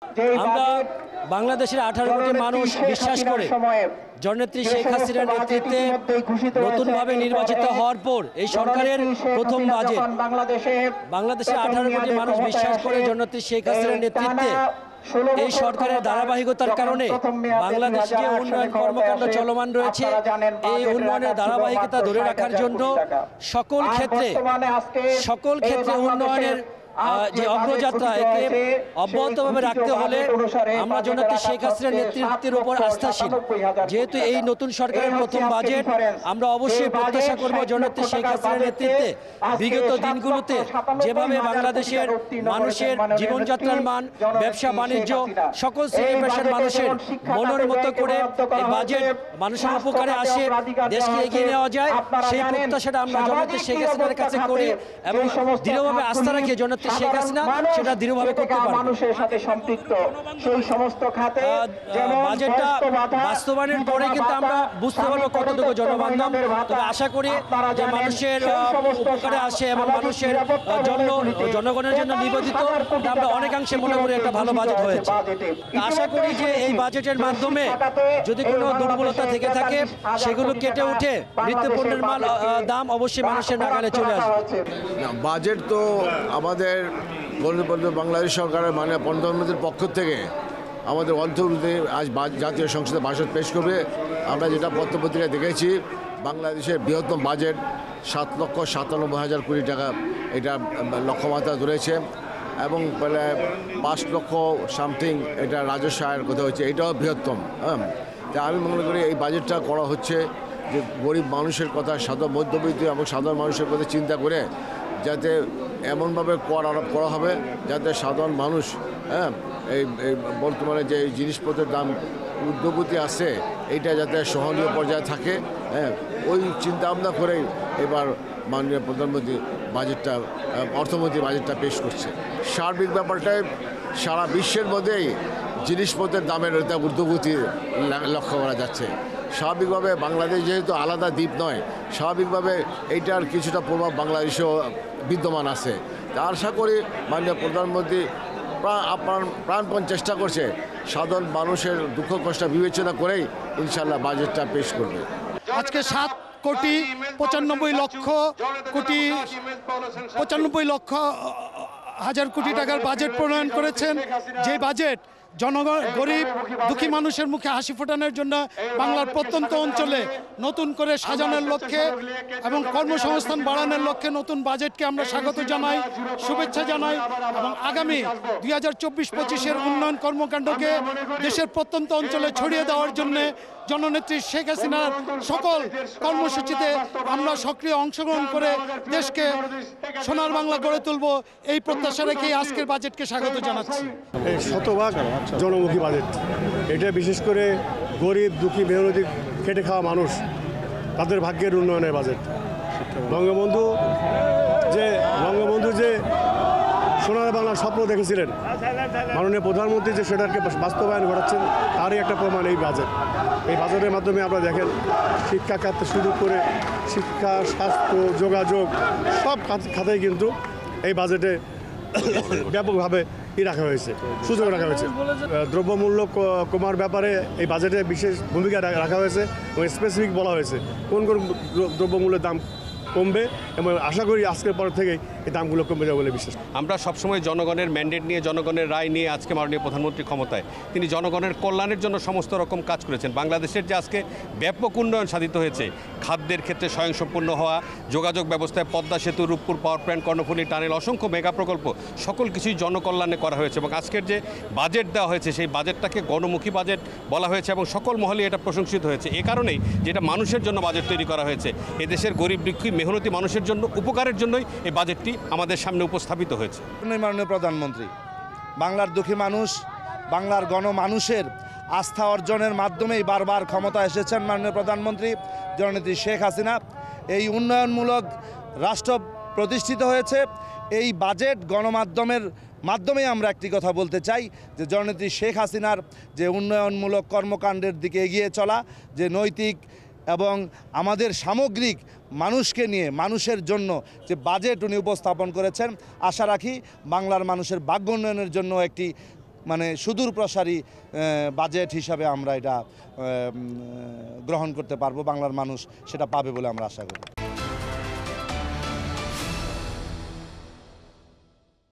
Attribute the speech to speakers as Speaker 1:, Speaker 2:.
Speaker 1: আমরা বাংলাদেশের 18 কোটি মানুষ বিশ্বাস করে জননেত্রী শেখ হাসিনার নেতৃত্বে নতুনভাবে নির্বাচিত হওয়ার পর এই সরকারের প্রথম বাজেট বাংলাদেশের 18 কোটি মানুষ বিশ্বাস করে জননেত্রী শেখ হাসিনার নেতৃত্বে এই সরকারের ধারাবাহিকতার কারণে বাংলাদেশে যে উন্নয়ন কর্মকাণ্ড চলমান রয়েছে এই উন্নয়নের ধারাবাহিকতা ধরে রাখার জন্য সকল ক্ষেত্রে উন্নয়নের যে অগ্রযাত্রা একে অব্যাহতভাবে রাখতে হলে আমরা জননেত্রী শেখ হাসিনার নেতৃত্বের উপর আস্থাশীল। যেহেতু এই নতুন সরকারের প্রথম বাজেট, আমরা অবশ্যই প্রত্যাশা করব জননেত্রী শেখ হাসিনার নেতৃত্বে বিগত দিনগুলোতে যেভাবে বাংলাদেশের মানুষের জীবনযাত্রার মান, ব্যবসা বাণিজ্য, সকল শ্রেণী পেশার মানুষের মনের মতো করে এই বাজেট মানুষের উপকারে আসে, দেশকে এগিয়ে নেওয়া যায়, সেই প্রত্যাশাটা আমরা জননেত্রী শেখ হাসিনার কাছে করি এবং দৃঢ়ভাবে আস্থা রাখি জননেত্রী শেখ হাসিনা সেটা দৃঢ়ভাবে করতে পারবে। মানুষের সাথে সম্পৃক্ত সেই সমস্ত খাতে বাজেটটা বাস্তবায়নের পরে কিন্তু আমরা বুঝতে পারবো কতটুকু জনবান্ধব। তবে আশা করি যে মানুষের উপকারে আসে এবং মানুষের জন্য জনগণের জন্য নিবেদিত, আমরা অনেকাংশে মনে করি একটা ভালো বাজেট হয়েছে। আশা করি যে এই বাজেটের মাধ্যমে যদি কোনো দুর্বলতা থেকে থাকে সেগুলো কেটে উঠে নিত্যপণ্যের দাম অবশ্যই মানুষের নাগালে চলে আসবে।
Speaker 2: বাজেট তো আমাদের বাংলাদেশ সরকারের মাননীয় প্রধানমন্ত্রীর পক্ষ থেকে আমাদের অন্তর্বর্তী আজ জাতীয় সংসদে বাজেট পেশ করবে। আমরা যেটা পত্রপত্রিকায় দেখেছি, বাংলাদেশের বৃহত্তম বাজেট 7,97,000 কোটি টাকা এটা লক্ষ্যমাত্রা ধরেছে এবং প্রায় 5 লক্ষ সামথিং এটা রাজস্ব আয়ের কথা হচ্ছে, এটাও বৃহত্তম। তা আমি মনে করি এই বাজেটটা করা হচ্ছে যে গরিব মানুষের কথা, সাধারণ মধ্যবিত্ত এবং সাধারণ মানুষের কথা চিন্তা করে যাতে এমনভাবে কর আরোপ করা হবে যাতে সাধারণ মানুষ এই বর্তমানে যে জিনিসপত্রের দাম ঊর্ধ্বগতি আছে এইটা যাতে সহনীয় পর্যায়ে থাকে, ওই চিন্তা ভাবনা করেই এবার মাননীয় প্রধানমন্ত্রী বাজেটটা অর্থমন্ত্রী বাজেটটা পেশ করছে। সার্বিক ব্যাপারটায় সারা বিশ্বের মধ্যেই জিনিসপত্রের দামের একটা ঊর্ধ্বগতি লক্ষ্য করা যাচ্ছে। স্বাভাবিকভাবে বাংলাদেশ যেহেতু আলাদা দ্বীপ নয়, স্বাভাবিকভাবে এইটার কিছুটা প্রভাব বাংলাদেশেও বিদ্যমান আছে। আশা করি মাননীয় প্রধানমন্ত্রী প্রাণপণ চেষ্টা করছে সাধারণ মানুষের দুঃখ কষ্ট বিবেচনা করেই ইনশাল্লাহ বাজেটটা পেশ করবে।
Speaker 3: আজকে 7,95,95,00,000 কোটি টাকার বাজেট প্রণয়ন করেছেন, যে বাজেট জনগণ, গরিব দুঃখী মানুষের মুখে হাসি ফোটানোর জন্য বাংলার প্রত্যন্ত অঞ্চলে নতুন করে সাজানোর লক্ষ্যে এবং কর্মসংস্থান বাড়ানোর লক্ষ্যে নতুন বাজেটকে আমরা স্বাগত জানাই, শুভেচ্ছা জানাই এবং আগামী 2024-25-এর উন্নয়ন কর্মকাণ্ডকে দেশের প্রত্যন্ত অঞ্চলে ছড়িয়ে দেওয়ার জন্যে জননেত্রী শেখ হাসিনার সকল কর্মসূচিতে আমরা সক্রিয় অংশগ্রহণ করে দেশকে সোনার বাংলা গড়ে তুলব, এই প্রত্যাশা রেখেই আজকের বাজেটকে স্বাগত জানাচ্ছি।
Speaker 4: এই শতভাগ জনমুখী বাজেট, এটা বিশেষ করে গরিব দুঃখী মেহনতি খেটে খাওয়া মানুষ তাদের ভাগ্যের উন্নয়নের বাজেট। বঙ্গবন্ধু যে সোনার বাংলার স্বপ্ন দেখেছিলেন, মাননীয় প্রধানমন্ত্রী যে সেটাকে বাস্তবায়ন ঘটাচ্ছেন তারই একটা প্রমাণ এই বাজেট। এই বাজেটের মাধ্যমে আপনারা দেখেন শিক্ষা খাতে শুরু করে শিক্ষা, স্বাস্থ্য, যোগাযোগ সব খাতেই কিন্তু এই বাজেটে ব্যাপকভাবে রাখা হয়েছে, সুযোগ রাখা হয়েছে। দ্রব্যমূল্য কমার ব্যাপারে এই বাজেটে বিশেষ ভূমিকা রাখা হয়েছে এবং স্পেসিফিক বলা হয়েছে কোন কোন দ্রব্যমূল্যের দাম কমবে এবং আশা করি আজকের পর থেকেই এই দামগুলো কমে যাবে বলে বিশ্বাস।
Speaker 5: আমরা সবসময় জনগণের ম্যান্ডেট নিয়ে, জনগণের রায় নিয়ে আজকে মাননীয় প্রধানমন্ত্রী ক্ষমতায়, তিনি জনগণের কল্যাণের জন্য সমস্ত রকম কাজ করেছেন। বাংলাদেশের যে আজকে ব্যাপক উন্নয়ন সাধিত হয়েছে, খাদ্যের ক্ষেত্রে স্বয়ংসম্পূর্ণ হওয়া, যোগাযোগ ব্যবস্থায় পদ্মা সেতু, Rooppur power plant, Karnaphuli tunnel, অসংখ্য মেগা প্রকল্প, সকল কিছুই জনকল্যাণে করা হয়েছে এবং আজকের যে বাজেট দেওয়া হয়েছে সেই বাজেটটাকে গণমুখী বাজেট বলা হয়েছে এবং সকল মহলে এটা প্রশংসিত হয়েছে। এ কারণেই যেটা মানুষের জন্য বাজেট তৈরি করা হয়েছে, এদেশের গরিব দুঃখী মেহনতি মানুষের জন্য উপকারের জন্যই এই বাজেটটি আমাদের সামনে উপস্থাপিত হয়েছে।
Speaker 6: মাননীয় প্রধানমন্ত্রী বাংলার দুঃখী মানুষ, বাংলার গণমানুষের আস্থা অর্জনের মাধ্যমেই বারবার ক্ষমতা এসেছেন মাননীয় প্রধানমন্ত্রী জননেত্রী শেখ হাসিনা। এই উন্নয়নমূলক রাষ্ট্র প্রতিষ্ঠিত হয়েছে। এই বাজেট গণমাধ্যমের মাধ্যমে আমরা একটি কথা বলতে চাই যে জননেত্রী শেখ হাসিনার যে উন্নয়নমূলক কর্মকাণ্ডের দিকে এগিয়ে চলা, যে নৈতিক এবং আমাদের সামগ্রিক মানুষকে নিয়ে, মানুষের জন্য যে বাজেট উনি উপস্থাপন করেছেন, আশা রাখি বাংলার মানুষের ভাগ্য উন্নয়নের জন্য একটি মানে সুদূর প্রসারী বাজেট হিসাবে আমরা এটা গ্রহণ করতে পারবো, বাংলার মানুষ সেটা পাবে বলে আমরা আশা করি।